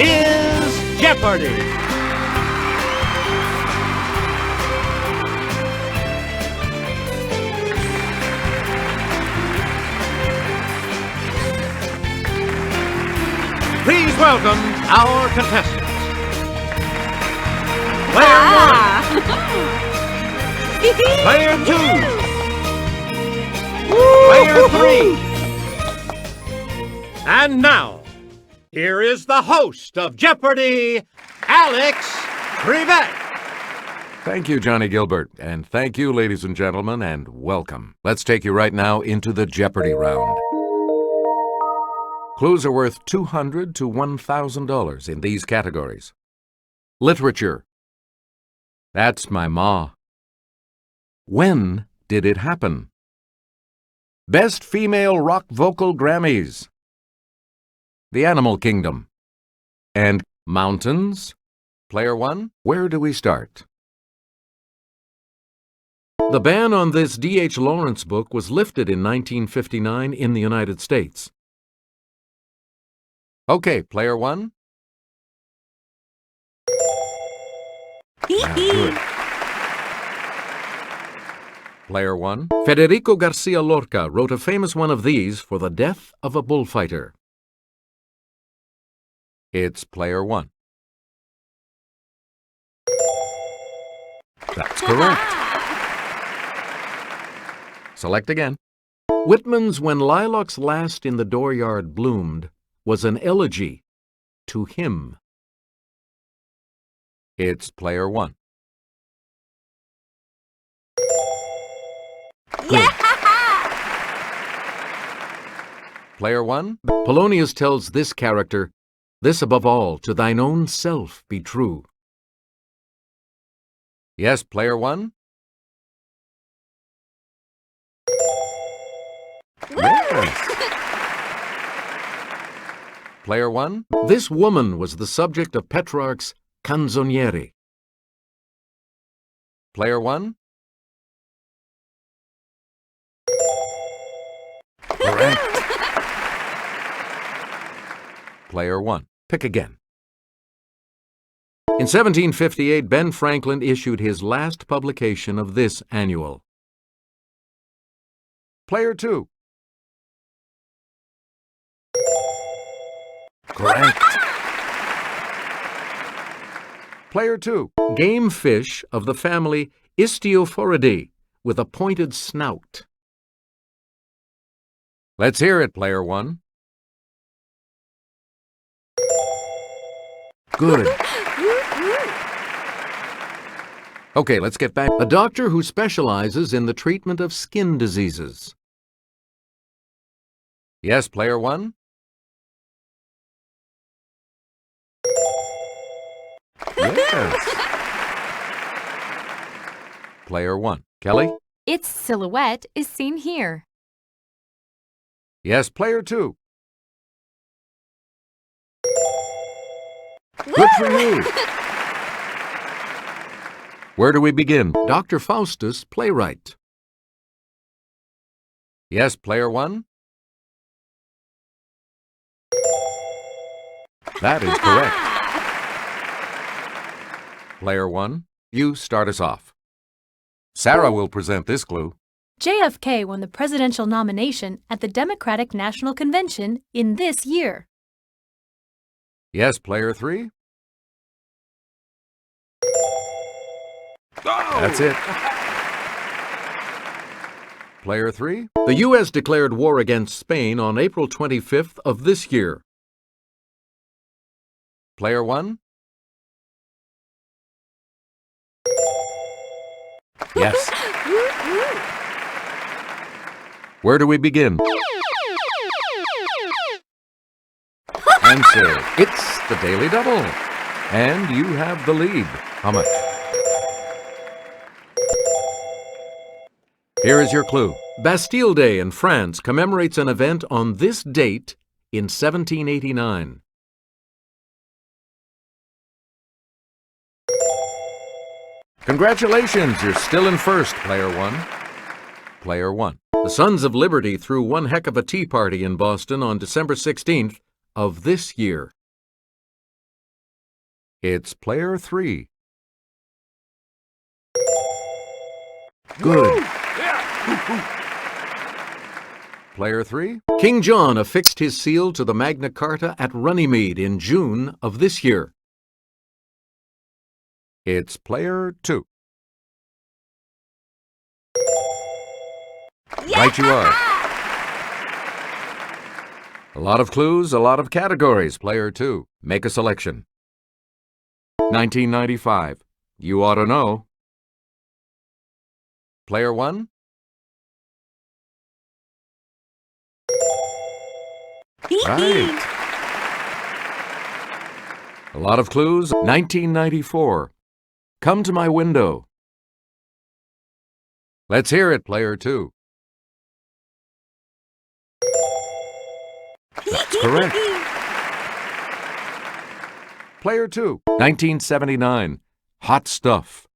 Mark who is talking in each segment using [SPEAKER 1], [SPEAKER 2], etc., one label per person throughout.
[SPEAKER 1] is Jeopardy! Please welcome our contestants. Player 1. Player 2. Player 3. And now, here is the host of Jeopardy, Alex Trebek.
[SPEAKER 2] Thank you, Johnny Gilbert, and thank you, ladies and gentlemen, and welcome. Let's take you right now into the Jeopardy round. Clues are worth $200 to $1,000 in these categories. Literature. That's my ma. When did it happen? Best Female Rock Vocal Grammys. The Animal Kingdom. And mountains. Player 1, where do we start? The ban on this D.H. Lawrence book was lifted in 1959 in the United States. Okay, Player 1. Good. Player 1. Federico Garcia Lorca wrote a famous one of these for the death of a bullfighter. It's Player 1. That's correct. Select again. Whitman's When Lilacs Last in the Dooryard Bloomed was an elegy to him. It's Player 1.
[SPEAKER 3] Yeah!
[SPEAKER 2] Player 1. Polonius tells this character, "This above all, to thine own self be true." Yes, Player 1. Yes. Player 1. This woman was the subject of Petrarch's Canzoniere. Player 1. Correct. Player 1. Pick again. In 1758, Ben Franklin issued his last publication of this annual. Player 2. Correct. Player 2. Game fish of the family Istiophoridae with a pointed snout. Let's hear it, Player 1. Good. Okay, let's get back. A doctor who specializes in the treatment of skin diseases. Yes, Player 1. Yes. Player 1. Kelly?
[SPEAKER 3] Its silhouette is seen here.
[SPEAKER 2] Yes, Player 2. Good for you. Where do we begin? Dr. Faustus, playwright. Yes, Player 1. That is correct. Player 1, you start us off. Sarah will present this clue.
[SPEAKER 3] JFK won the presidential nomination at the Democratic National Convention in this year.
[SPEAKER 2] Yes, Player 3. That's it. Player 3. The U.S. declared war against Spain on April 25th of this year. Player 1. Yes. Where do we begin? Answer. It's the Daily Double. And you have the lead. How much? Here is your clue. Bastille Day in France commemorates an event on this date in 1789. Congratulations, you're still in first, Player 1. Player 1. The Sons of Liberty threw one heck of a tea party in Boston on December 16th of this year. It's player 3. Good. Player 3. King John affixed his seal to the Magna Carta at Runnymede in June of this year. It's player 2. Right you are. A lot of clues, a lot of categories. Player 2. Make a selection. 1995. You ought to know. Player 1. Right. A lot of clues. 1994. Come to my window. Let's hear it, player 2. That's correct. Player 2. 1979. Hot stuff.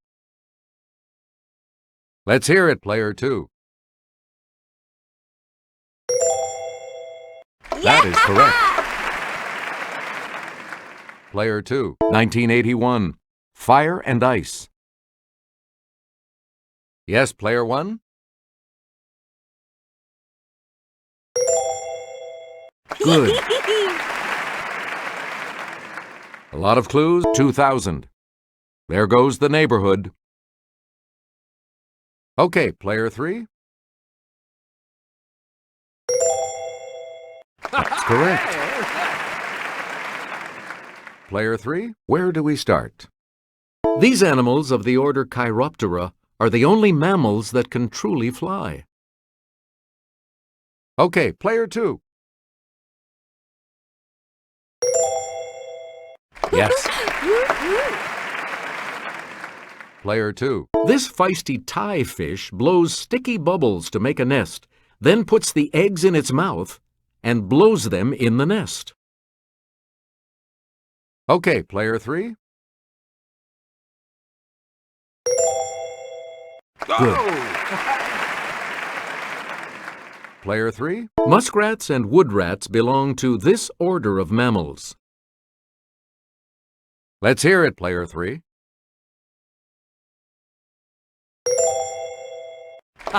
[SPEAKER 2] Let's hear it, player 2. That is correct. Player 2. 1981. Fire and ice. Yes, player 1. Good. A lot of clues. 2000. There goes the neighborhood. Okay, player 3. That's correct. Player 3. Where do we start? These animals of the order Chiroptera are the only mammals that can truly fly. Okay, player 2. Yes. Player 2. This feisty tie fish blows sticky bubbles to make a nest, then puts the eggs in its mouth and blows them in the nest. Okay, player 3. Good. Player 3. Muskrats and woodrats belong to this order of mammals. Let's hear it, player 3.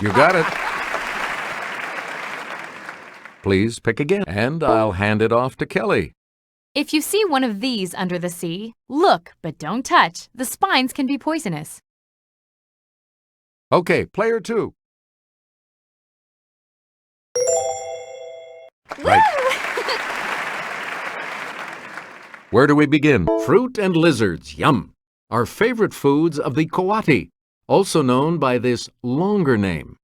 [SPEAKER 2] You got it. Please pick again, and I'll hand it off to Kelly.
[SPEAKER 4] If you see one of these under the sea, look, but don't touch. The spines can be poisonous.
[SPEAKER 2] Okay, player 2. Right. Where do we begin? Fruit and lizards, yum, are favorite foods of the coati, also known by this longer name.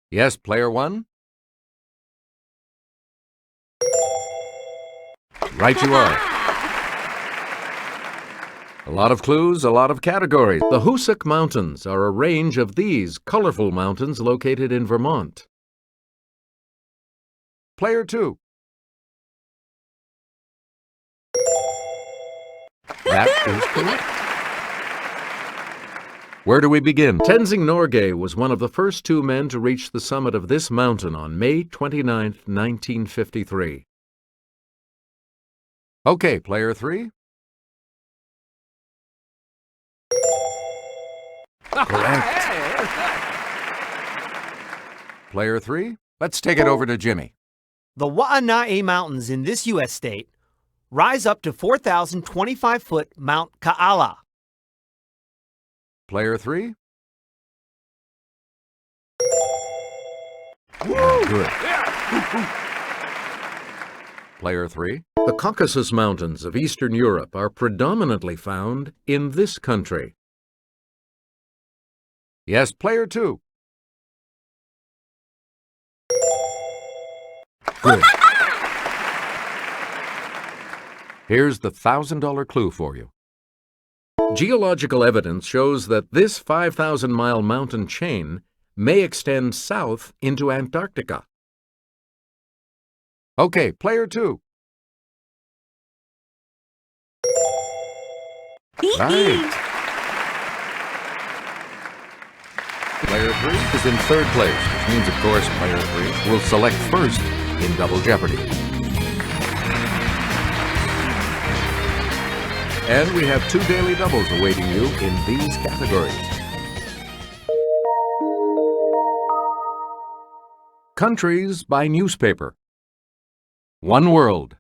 [SPEAKER 2] Yes, player 1. Right you are. A lot of clues, a lot of categories. The Hoosick Mountains are a range of these colorful mountains located in Vermont. Player 2. That is correct. Where do we begin? Tenzing Norgay was one of the first 2 men to reach the summit of this mountain on May 29, 1953. Okay, player 3. Correct. Player 3. Let's take it over to Jimmy.
[SPEAKER 5] The Wa'anae Mountains in this U.S. state rise up to 4,025-foot Mount Ka'ala.
[SPEAKER 2] Player 3. Good. Player 3. The Caucasus Mountains of Eastern Europe are predominantly found in this country. Yes, player 2. Good. Here's the $1,000 clue for you. Geological evidence shows that this 5,000-mile mountain chain may extend south into Antarctica. Okay, player 2. Right. Player 3 is in 3rd place, which means, of course, player 3 will select first in Double Jeopardy. And we have 2 daily doubles awaiting you in these categories. Countries by newspaper. One World.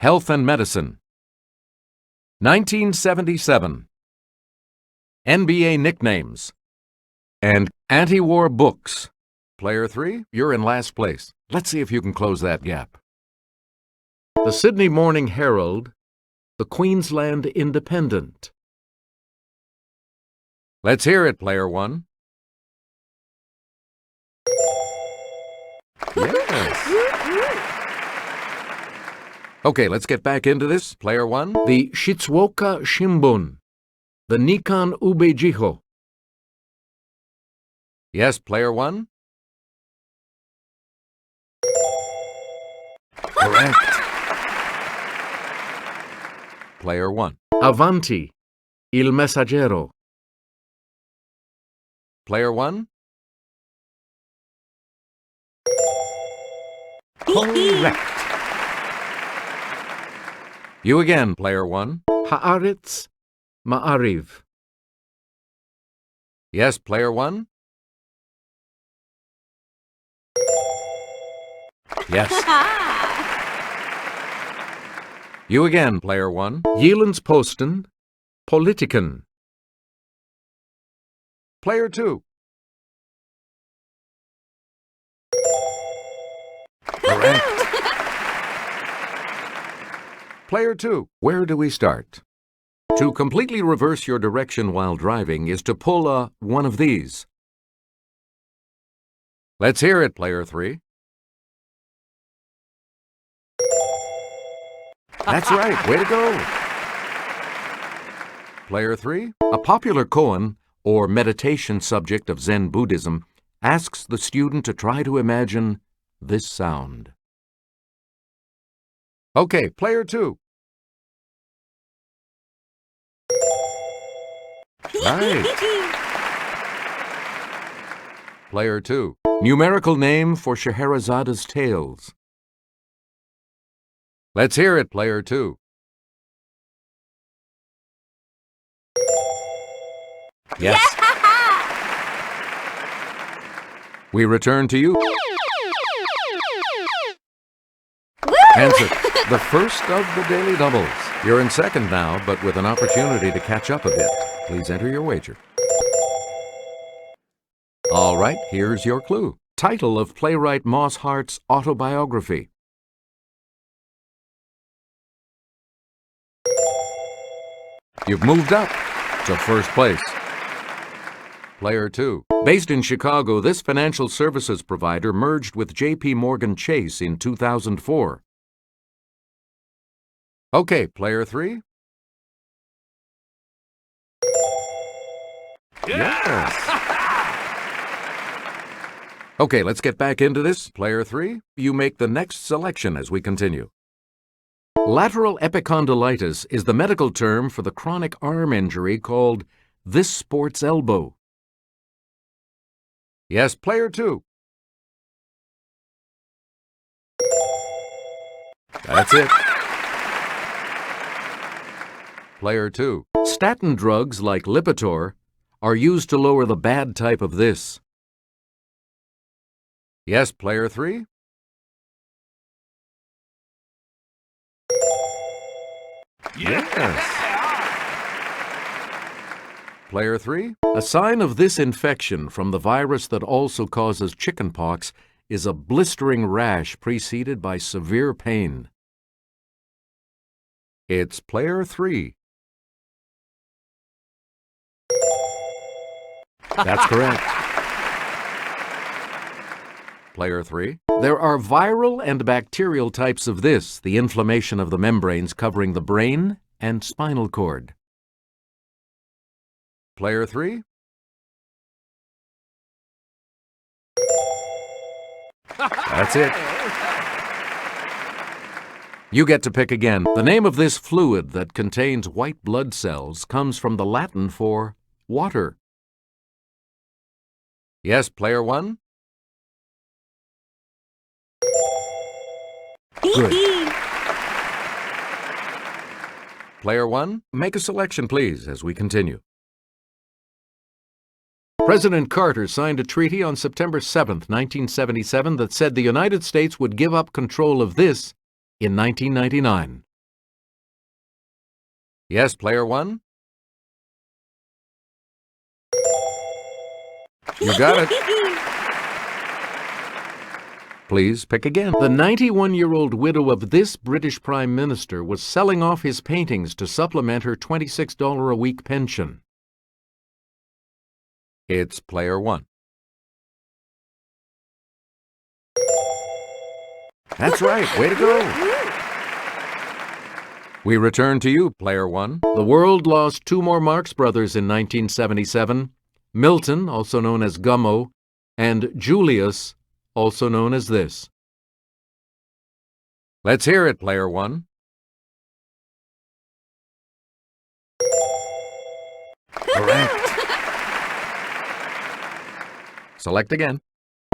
[SPEAKER 2] Health and Medicine. 1977. NBA nicknames. And anti-war books. Player 3, you're in last place. Let's see if you can close that gap. The Sydney Morning Herald. The Queensland Independent. Let's hear it, Player 1. Yes. Okay, let's get back into this. Player 1. The Shizuoka Shimbun. The Nikan Ubejiho. Yes, Player 1. Correct. Player 1. Avanti. Il Messaggero. Player 1. Correct. You again, Player 1. Haaretz Ma'ariv. Yes, Player 1. Yes. You again, Player 1. Jyllands-Posten, Politiken. Player 2. Correct. Player 2. Where do we start? To completely reverse your direction while driving is to pull one of these. Let's hear it, Player 3. That's right. Way to go. Player 3. A popular koan, or meditation subject of Zen Buddhism, asks the student to try to imagine this sound. Okay, Player 2. Right. Player 2. Numerical name for Scheherazada's tales. Let's hear it, Player 2. Yes. We return to you. Answer. The first of the daily doubles. You're in second now, but with an opportunity to catch up a bit. Please enter your wager. All right, here's your clue. Title of playwright Moss Hart's autobiography. You've moved up to first place. Player 2. Based in Chicago, this financial services provider merged with J.P. Morgan Chase in 2004. Okay, Player 3. Yes. Okay, let's get back into this. Player 3, you make the next selection as we continue. Lateral epicondylitis is the medical term for the chronic arm injury called this sport's elbow. Yes, Player 2. That's it. Player 2. Statin drugs like Lipitor are used to lower the bad type of this. Yes, Player 3. Yes. Player 3. A sign of this infection from the virus that also causes chickenpox is a blistering rash preceded by severe pain. It's Player 3. That's correct. Player 3. There are viral and bacterial types of this, the inflammation of the membranes covering the brain and spinal cord. Player 3. That's it. You get to pick again. The name of this fluid that contains white blood cells comes from the Latin for water. Yes, Player 1. Good. Player 1, make a selection, please, as we continue. President Carter signed a treaty on September 7, 1977 that said the United States would give up control of this in 1999. Yes, Player 1? You got it. Please pick again. The 91-year-old widow of this British Prime Minister was selling off his paintings to supplement her $26 a week pension. It's Player 1. That's right. Way to go. We return to you, Player 1. The world lost two more Marx Brothers in 1977. Milton, also known as Gummo, and Julius, also known as this. Let's hear it, Player 1. Correct. Select again.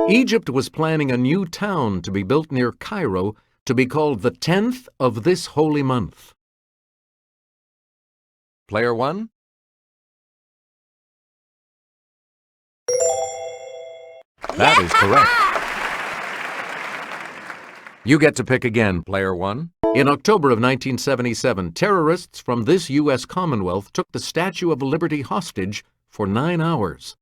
[SPEAKER 2] Egypt was planning a new town to be built near Cairo to be called the 10th of this holy month. Player 1. That is correct. You get to pick again, Player 1. In October of 1977, terrorists from this U.S. Commonwealth took the Statue of Liberty hostage for 9 hours.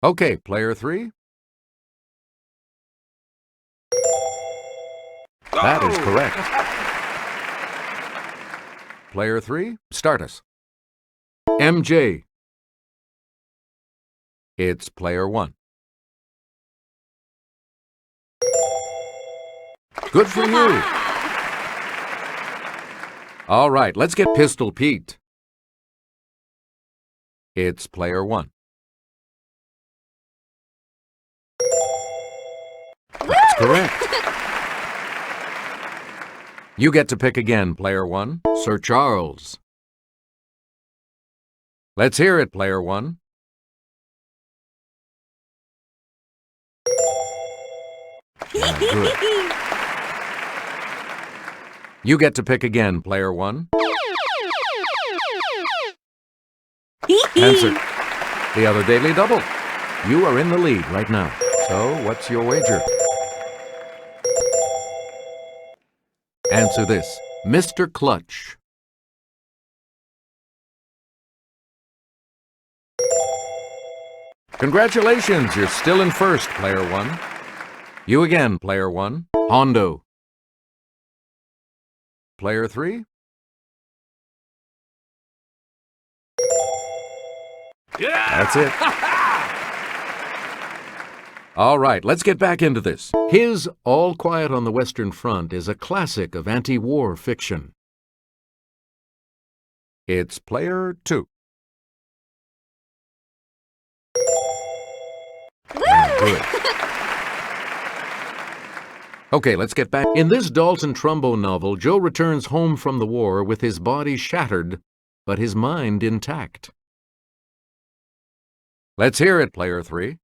[SPEAKER 2] Okay, Player 3. That is correct. Player 3, start us. MJ. It's Player 1. Good for you. All right, let's get Pistol Pete. It's Player 1. That's correct. You get to pick again, Player 1. Sir Charles. Let's hear it, Player 1. Yeah, good. You get to pick again, Player 1. Answer. The other Daily Double. You are in the lead right now. So, what's your wager? Answer this. Mr. Clutch. Congratulations, you're still in first, Player 1. You again, Player 1. Hondo. Player 3. Yeah! That's it. All right, let's get back into this. His All Quiet on the Western Front is a classic of anti-war fiction. It's Player 2. Good. Okay, let's get back. In this Dalton Trumbo novel, Joe returns home from the war with his body shattered, but his mind intact. Let's hear it, Player 3.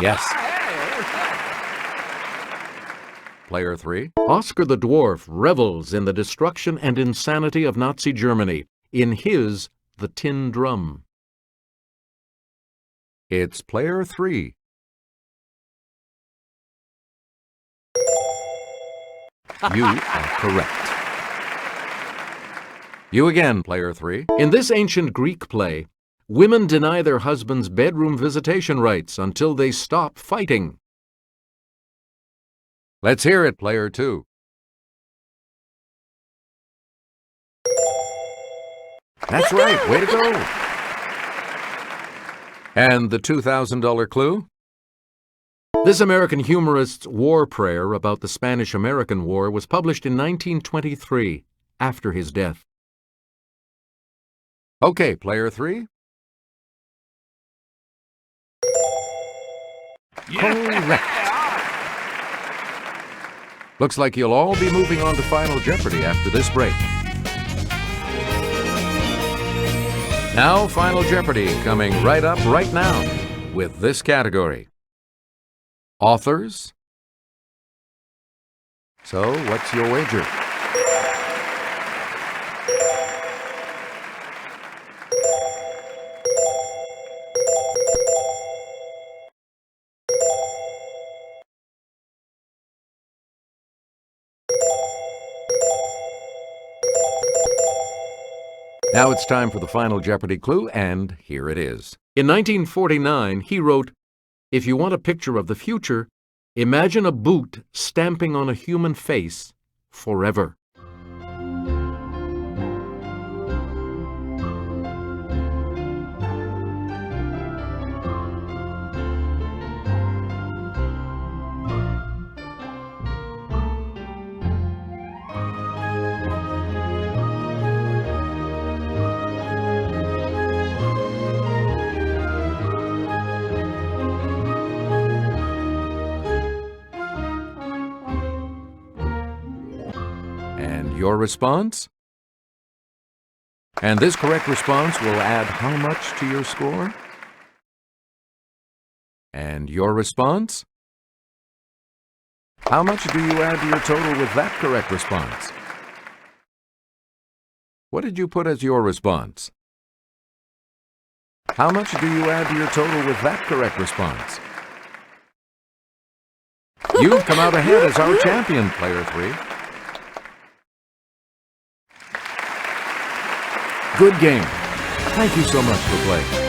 [SPEAKER 2] Yes. Player 3. Oscar the Dwarf revels in the destruction and insanity of Nazi Germany in his The Tin Drum. It's Player 3. You are correct. You again, Player 3. In this ancient Greek play, women deny their husbands bedroom visitation rights until they stop fighting. Let's hear it, Player 2. That's right. Way to go. And the $2,000 clue? This American humorist's war prayer about the Spanish-American War was published in 1923, after his death. Okay, Player 3. Correct. Looks like you'll all be moving on to Final Jeopardy after this break. Now, Final Jeopardy coming right up right now with this category. Authors, So, what's your wager? Now it's time for the final Jeopardy clue, and here it is. In 1949, he wrote, "If you want a picture of the future, imagine a boot stamping on a human face forever." And your response? And this correct response will add how much to your score? And your response? How much do you add to your total with that correct response? What did you put as your response? How much do you add to your total with that correct response? You've come out ahead as our champion, Player 3. Good game. Thank you so much for playing.